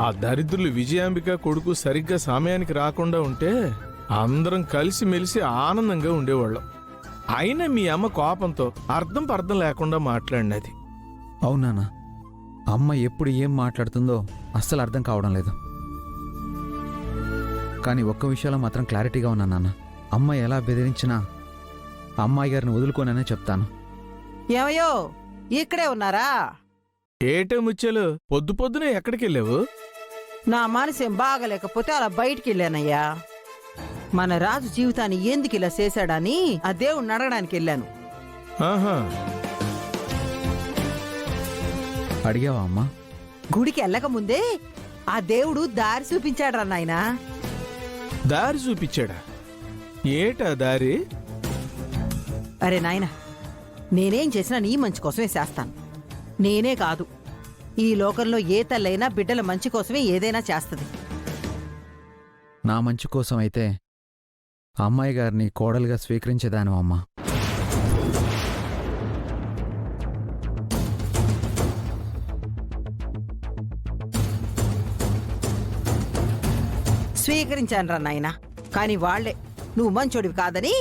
ఆ దరిద్రులు విజయాంబిక కొడుకు సరిగ్గా సమయానికి రాకుండా ఉంటే అందరం కలిసి మెలిసి ఆనందంగా ఉండేవాళ్ళం. అయినా మీ అమ్మ కోపంతో అర్థం పర్థం లేకుండా మాట్లాడినది. అవునానా, అమ్మ ఎప్పుడు ఏం మాట్లాడుతుందో అస్సలు అర్థం కావడం లేదు. కానీ ఒక్క విషయంలో మాత్రం క్లారిటీగా ఉన్నా నాన్న. అమ్మ ఎలా బెదిరించినా అమ్మాయి గారిని వదులుకోననే చెప్తాను. ఏమయ్యో, ఇక్కడే ఉన్నారా? ఏటే ముచ్చెలు, పొద్దు పొద్దునే ఎక్కడికి వెళ్ళావు? నా మనసేం బాగలేకపోతే అలా బయటికి వెళ్ళానయ్యా. మన రాజు జీవితాన్ని ఎందుకు ఇలా చేశాడని ఆ దేవుణ్ణి అడగడానికి వెళ్ళాను. ఆహా, అడిగావా అమ్మా? గుడికి వెళ్ళక ముందే ఆ దేవుడు దారి చూపించాడ్రా నాయనా. దారి చూపించాడా? ఏటా దారి? అరే నాయనా, నేనేం చేసినా నీ మంచి కోసమే చేస్తాను. నేనే కాదు, ఈ లోకంలో ఏ తల్లైనా బిడ్డల మంచి కోసమే ఏదైనా చేస్తుంది. నా మంచి కోసం అయితే అమ్మాయి గారిని కోడలుగా స్వీకరించేదాను అమ్మా. స్వీకరించానురా నాయనా. కాని వాళ్లే నువ్వు మంచోడివి కాదని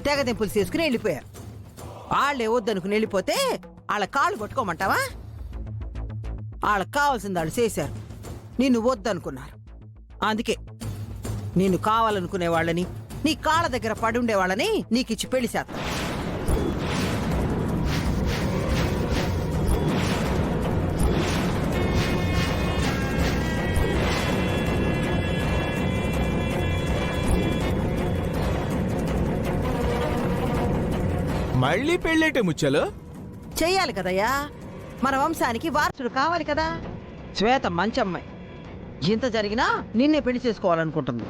తెగదెంపులు చేసుకుని వెళ్ళిపోయారు. వాళ్లే వద్దనుకుని వెళ్ళిపోతే వాళ్ళ కాళ్ళు పట్టుకోమంటావా? వాళ్ళకి కావాల్సింది వాళ్ళు చేశారు, నిన్ను వద్దనుకున్నారు. అందుకే నిన్ను కావాలనుకునే వాళ్ళని, నీ కాళ్ళ దగ్గర పడుండే వాళ్ళని నీకిచ్చి పెళ్లి చేస్తా. మళ్ళీ పెళ్ళేటే ముచ్చెలు? చెయ్యాలి కదయ్యా, మన వంశానికి వారసుడు కావాలి కదా. శ్వేత మంచమ్మాయి, ఇంత జరిగినా నిన్నే పెళ్లి చేసుకోవాలనుకుంటుంది.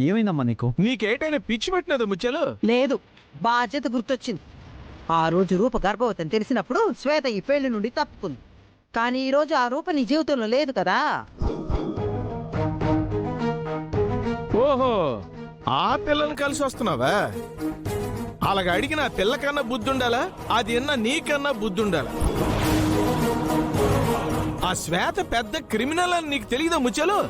ఏమైందమ్మా నీకు? నీకేటైనా పిచ్చి పెట్టినదా ముచ్చెలు? లేదు, బాధ్యత గుర్తొచ్చింది. ఆ రోజు రూప గర్భవతి అని తెలిసినప్పుడు శ్వేత ఈ పెళ్లి నుండి తప్పుకుంది. కానీ ఈ రోజు ఆ రూప నీ జీవితంలో లేదు కదా. ఓహో, ఆ పిల్లని కలిసి వస్తున్నావా? అలాగ అడిగిన ఆ పిల్లకన్నా బుద్ధుండాలా, అది అన్నా నీకన్నా బుద్ధుండాలా? ఆ శ్వేత పెద్ద క్రిమినల్ అని నీకు తెలియదా ముచ్చెలు?